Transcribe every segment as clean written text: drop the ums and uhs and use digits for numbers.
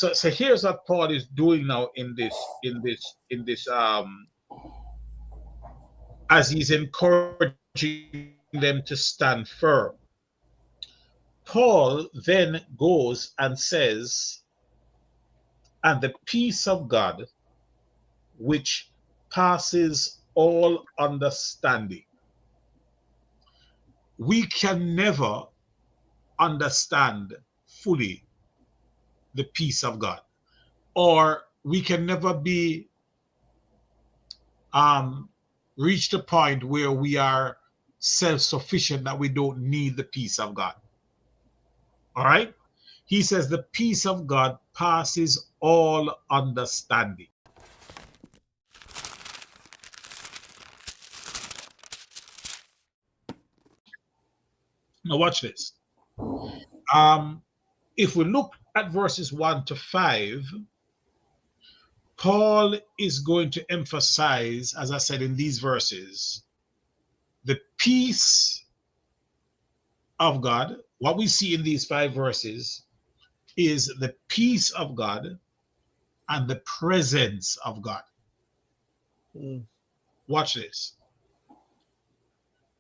So here's what Paul is doing now in this as he's encouraging them to stand firm. Paul then goes and says, and the peace of God, which passes all understanding. We can never understand fully the peace of God, or we can never be um, reach the point where we are self-sufficient that we don't need the peace of God. All right. He says the peace of God passes all understanding. Now watch this. Um, if we look at verses 1 to 5, Paul is going to emphasize, as I said in these verses, the peace of God. What we see in these 5 verses is the peace of God and the presence of God. Watch this.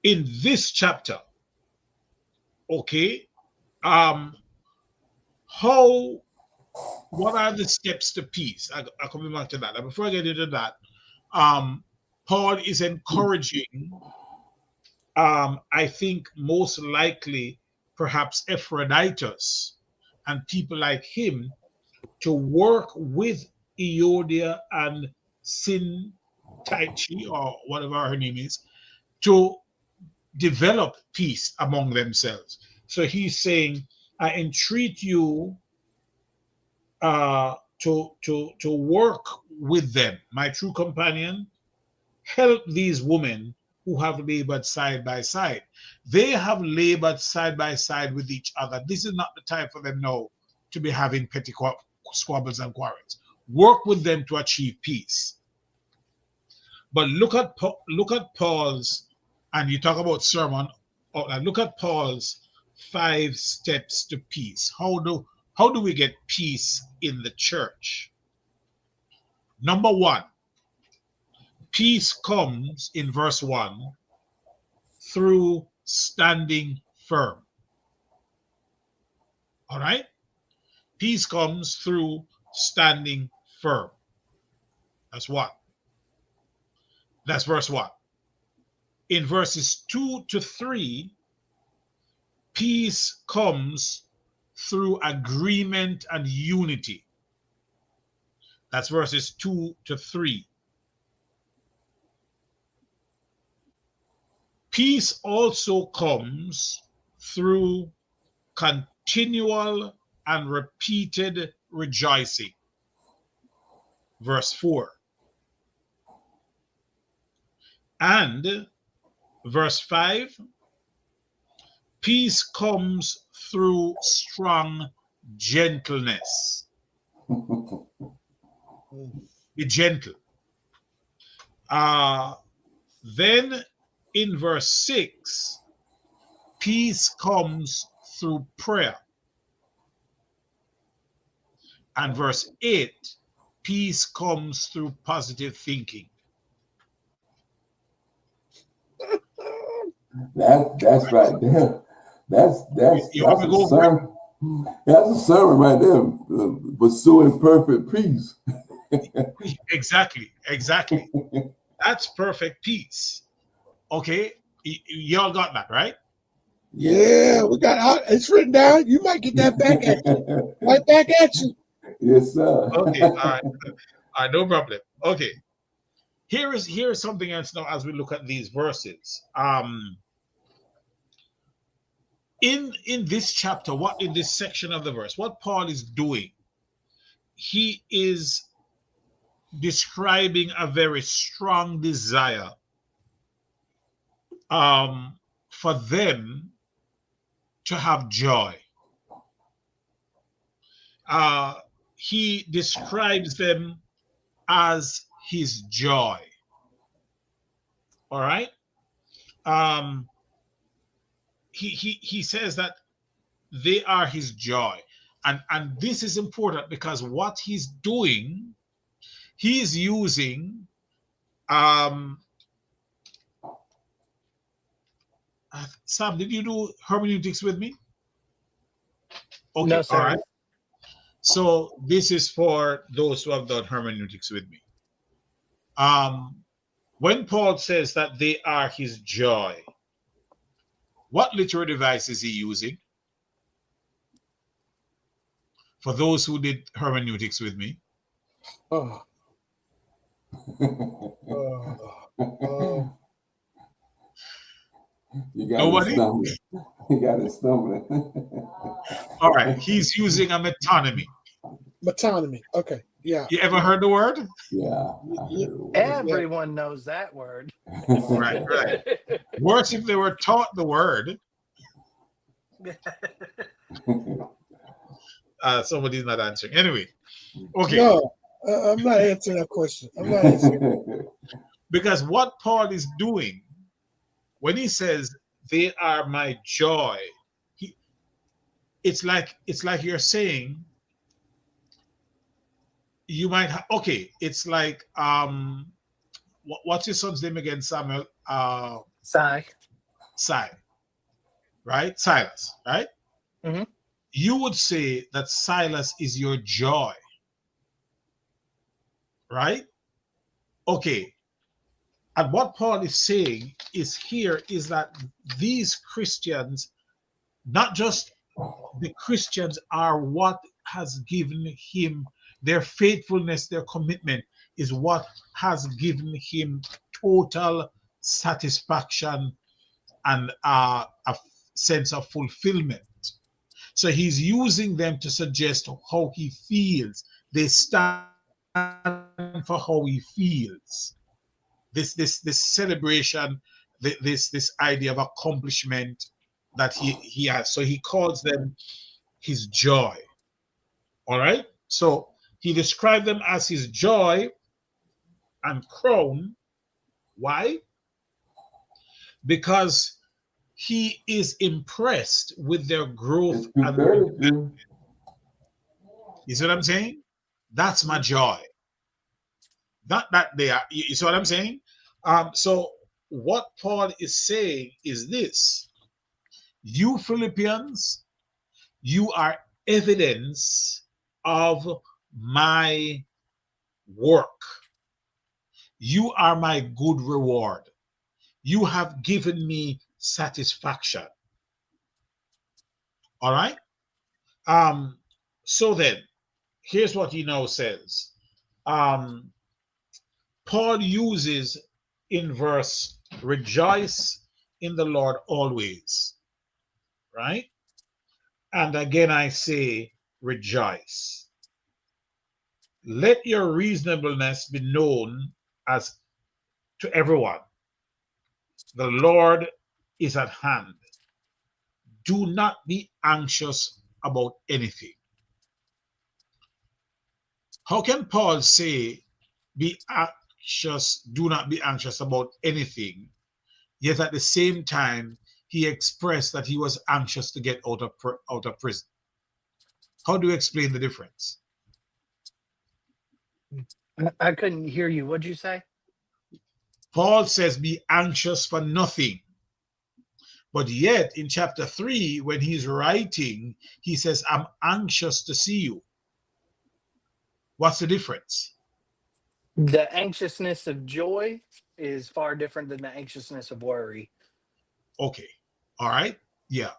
In this chapter, okay, how what are the steps to peace? I'll come back to that. And before I get into that, Paul is encouraging, I think most likely, perhaps Epaphroditus and people like him to work with Euodia and Syntyche, or whatever her name is, to develop peace among themselves. So he's saying, I entreat you to work with them, my true companion. Help these women who have labored side by side. They have labored side by side with each other. This is not the time for them now to be having petty squabbles and quarrels. Work with them to achieve peace. But look at Paul's, and you talk about sermon. Look at Paul's 5 steps to peace. How do we get peace in the church? Number 1, peace comes in verse 1 through standing firm. All right? Peace comes through standing firm. That's what. That's verse 1. In verses 2 to 3, peace comes through agreement and unity. That's verses 2 to 3. Peace also comes through continual and repeated rejoicing. Verse 4. And verse 5, peace comes through strong gentleness. Be gentle. Then in verse 6, peace comes through prayer. And verse 8, peace comes through positive thinking. That's right there. That's You want a to go sermon. That's a sermon right there. Pursuing perfect peace. Exactly. That's perfect peace. Okay, y'all got that, right? Yeah, we got it's written down. You might get that back at you. Right back at you. Yes, sir. Okay, all right, no problem. Okay, here is something else now as we look at these verses. In this chapter, in this section of the verse, what Paul is doing, he is describing a very strong desire for them to have joy. He describes them as his joy. All right. He says that they are his joy, And this is important because what he's doing, he's using Sam, did you do hermeneutics with me? No, Okay, all sir. right. So this is for those who have done hermeneutics with me. When Paul says that they are his joy, what literary device is he using? For those who did hermeneutics with me, Oh, oh, You got it nobody? stumbling. You got it stumbling. All right, he's using a metonymy. metonymy. Okay, yeah, You ever heard the word? Yeah, I yeah, heard the word. yeah. Everyone knows that word. Right, right. Worse if they were taught the word. Somebody's not answering. Anyway, okay. No, I'm not answering that question. I'm not answering. Because what Paul is doing when he says they are my joy, he, it's like you're saying you might have okay, it's like what's your son's name again, Samuel? Sigh. Right? Silas, right? Mm-hmm. You would say that Silas is your joy, right? Okay. And what Paul is saying is that these Christians, not just the Christians, are what has given him their faithfulness, their commitment is what has given him total satisfaction and a sense of fulfillment. So he's using them to suggest how he feels. They stand for how he feels. This celebration, this idea of accomplishment that he has. So he calls them his joy. All right. So he described them as his joy and crown. Why? Because he is impressed with their growth It's and their development. 2:32. You see what I'm saying? That's my joy. Not that they are. You see what I'm saying? So what Paul is saying is this: you Philippians, you are evidence of my work. You are my good reward. You have given me satisfaction. All right. Um. So then, here's what he now says. Um. Paul uses in verse rejoice in the Lord always, right? And again, I say rejoice. Let your reasonableness be known as to everyone. The Lord is at hand. Do not be anxious about anything. How can Paul say, be anxious, do not be anxious about anything, yet at the same time, he expressed that he was anxious to get out of prison? How do you explain the difference? I couldn't hear you. What'd you say? Paul says, be anxious for nothing. But yet in chapter 3, when he's writing, he says, I'm anxious to see you. What's the difference? The anxiousness of joy is far different than the anxiousness of worry. Okay. All right. Yeah.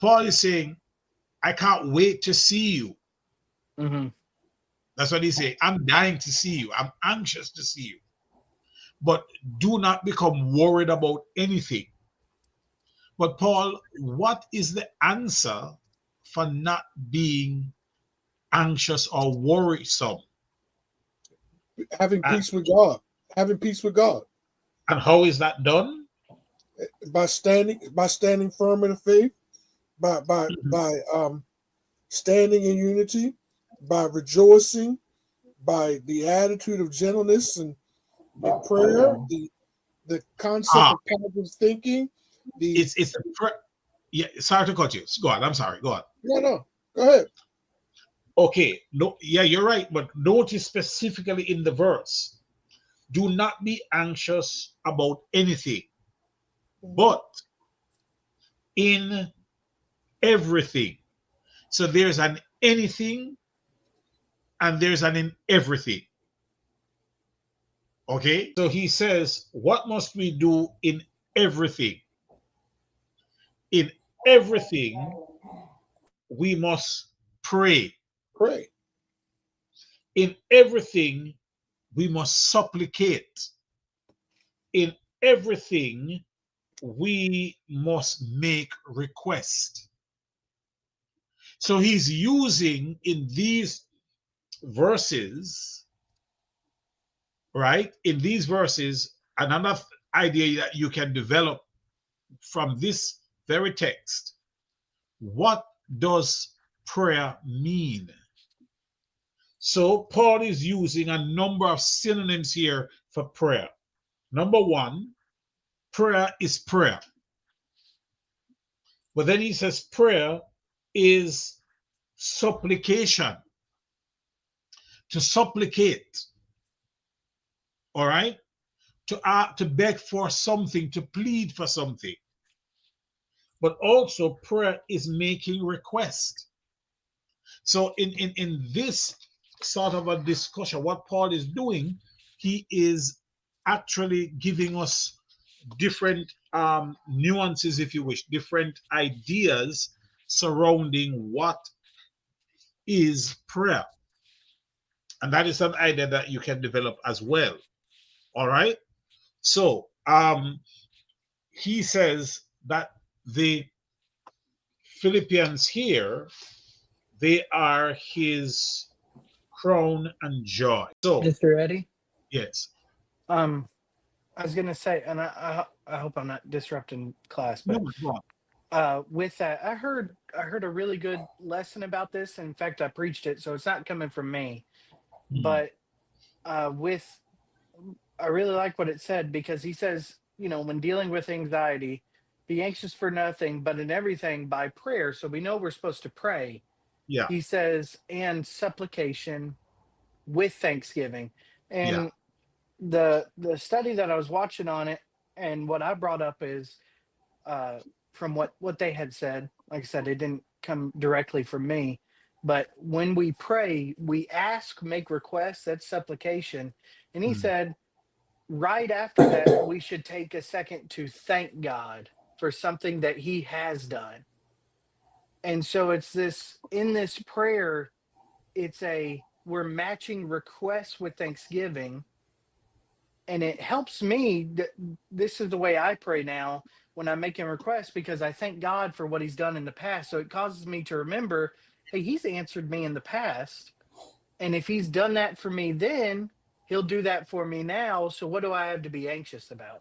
Paul is saying, I can't wait to see you. Mm-hmm. That's what he's saying. I'm dying to see you. I'm anxious to see you. But do not become worried about anything. But Paul, what is the answer for not being anxious or worrisome? Having peace with God. Having peace with God. And how is that done? By standing firm in the faith, by standing in unity, by rejoicing, by the attitude of gentleness and prayer, the concept Ah, of positive thinking. it's yeah. Sorry to cut you. Go on. I'm sorry. Go on. No, Go ahead. Okay, no, yeah, you're right, but notice specifically in the verse, do not be anxious about anything, but in everything. So there's an anything and there's an in everything. Okay, so he says, what must we do in everything? In everything, we must pray. Pray. In everything, we must supplicate. In everything, we must make request. So he's using in these verses, right? In these verses, another idea that you can develop from this very text. What does prayer mean? So Paul is using a number of synonyms here for prayer. Number one, prayer is prayer. But then he says prayer is supplication. To supplicate, all right? To beg for something, to plead for something. But also prayer is making request. So in this sort of a discussion, what Paul is doing, he is actually giving us different nuances, if you wish, different ideas surrounding what is prayer. And that is an idea that you can develop as well. All right. So he says that the Philippians here, they are his crown and joy. So Mr. Eddie. yes. Um, I was gonna say, and I hope I'm not disrupting class, No, but go on. with that, I heard a really good lesson about this. In fact, I preached it, so it's not coming from me. Hmm. But with I really like what it said because he says, when dealing with anxiety, be anxious for nothing, but in everything by prayer. So we know we're supposed to pray. Yeah, He says, and supplication with thanksgiving. yeah. And the study that I was watching on it, and what I brought up is uh, from what they had said. Like I said, it didn't come directly from me, but when we pray, we ask, make requests. That's supplication. And he Mm. said, right after that, we should take a second to thank God for something that He has done. And so it's this in this prayer, it's a we're matching requests with thanksgiving, and it helps me. This is the way I pray now when I'm making requests because I thank God for what He's done in the past. So it causes me to remember, hey, He's answered me in the past, and if He's done that for me then, He'll do that for me now. So what do I have to be anxious about?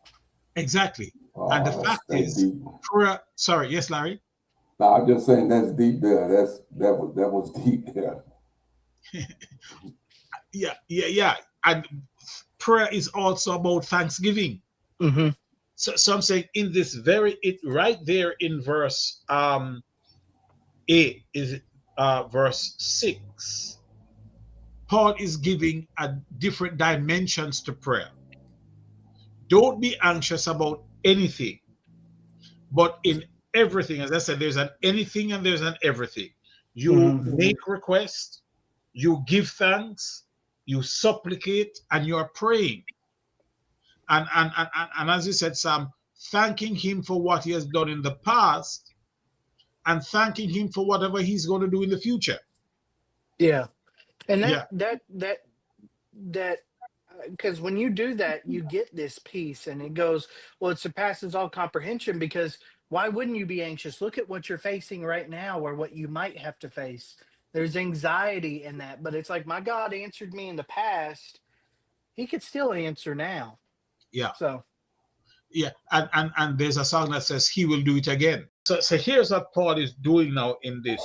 Exactly. And the Oh, fact that's is, deep. prayer. Sorry, yes, Larry. No, I'm just saying that's deep there. That was deep there. Yeah, yeah, yeah. And prayer is also about thanksgiving. Hmm. So I'm saying in this very it right there in verse 8 is verse 6. Paul is giving a different dimensions to prayer. Don't be anxious about anything, but in everything, as I said, there's an anything and there's an everything. You Hmm. make requests, you give thanks, you supplicate, and you are praying. And as you said, Sam, thanking him for what he has done in the past and thanking him for whatever he's going to do in the future. Yeah, and that Yeah, that that that because when you do that, you get this peace, and it goes, well, it surpasses all comprehension. Because why wouldn't you be anxious? Look at what you're facing right now, or what you might have to face. There's anxiety in that, but it's like my God answered me in the past. He could still answer now. yeah, So, yeah. And there's a song that says he will do it again. So here's what Paul is doing now in this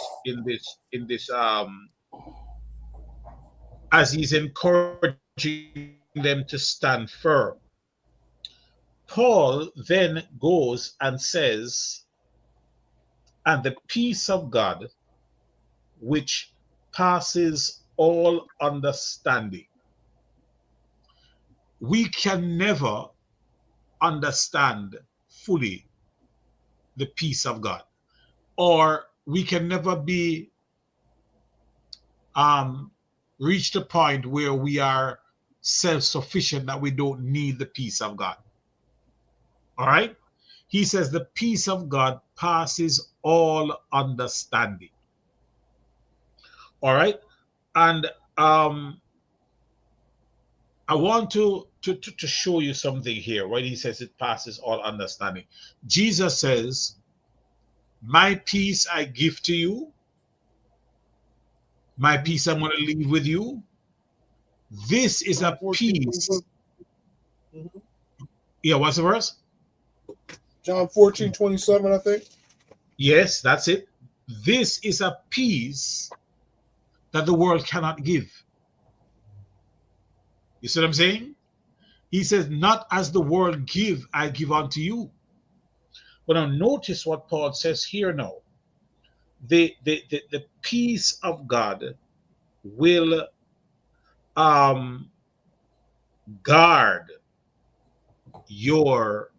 as he's encouraging them to stand firm. Paul then goes and says, and the peace of God, which passes all understanding. We can never understand fully the peace of God, or we can never be reach the point where we are self-sufficient, that we don't need the peace of God. All right. He says the peace of God passes all understanding. All right. And I want to show you something here when he says it passes all understanding. Jesus says, my peace I give to you, my peace I'm going to leave with you. This is John a 14, peace. 27. Yeah, what's the verse? John 14:27, I think. Yes, that's it. This is a peace that the world cannot give. You see what I'm saying? He says, not as the world give, I give unto you. But now notice what Paul says here now. The peace of God will guard your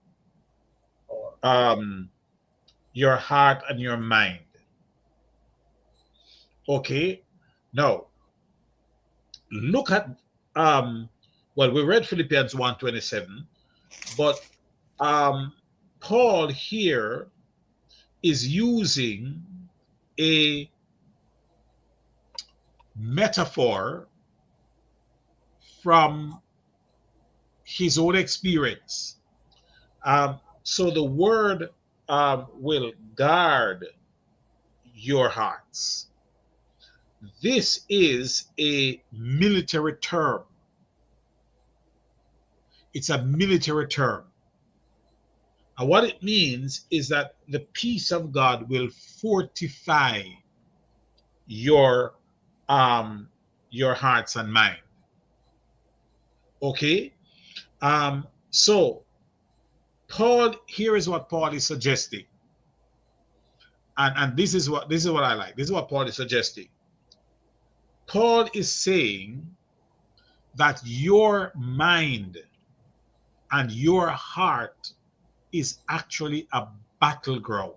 um your heart and your mind. Okay. Now look at well, we read Philippians 1:27, but Paul here is using a metaphor from his own experience. So the word will guard your hearts. This is a military term. It's a military term. And what it means is that the peace of God will fortify your your hearts and mind. Okay? So Paul, here is what Paul is suggesting. And this is what I like. This is what Paul is suggesting. Paul is saying that your mind and your heart is actually a battleground.